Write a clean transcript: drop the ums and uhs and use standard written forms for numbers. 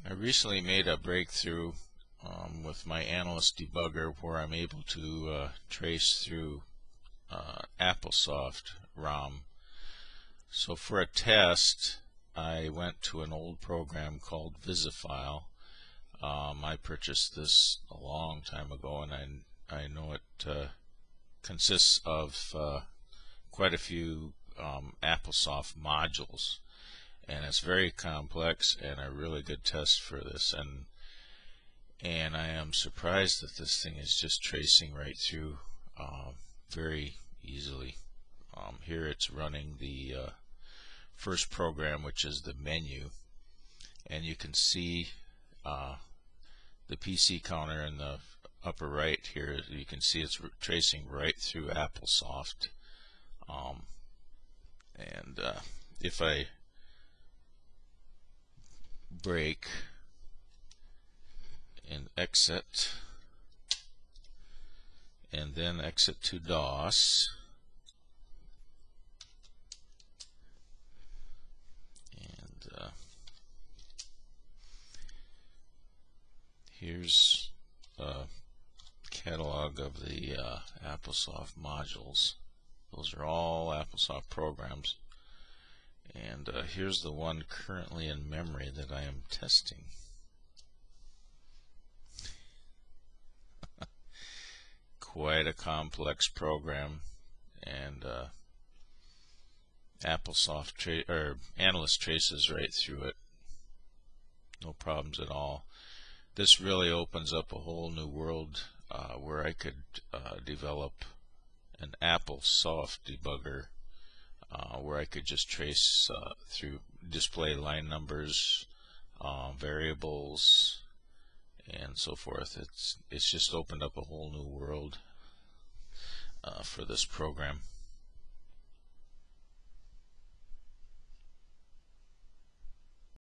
I recently made a breakthrough with my Analyst debugger where I'm able to trace through Applesoft ROM. So for a test, I went to an old program called Visifile. I purchased this a long time ago, and I know it consists of quite a few Applesoft modules, and it's very complex and a really good test for this. And I am surprised that this thing is just tracing right through very easily. Here it's running the first program, which is the menu, and you can see the PC counter in the upper right here. You can see it's tracing right through Applesoft. If I break and exit and then exit to DOS, and here's a catalog of the Applesoft modules. Those are all Applesoft programs, and here's the one currently in memory that I am testing. Quite a complex program, and Applesoft Analyst traces right through it, no problems at all. This really opens up a whole new world where I could develop an Applesoft debugger where I could just trace through, display line numbers, variables, and so forth. It's just opened up a whole new world for this program.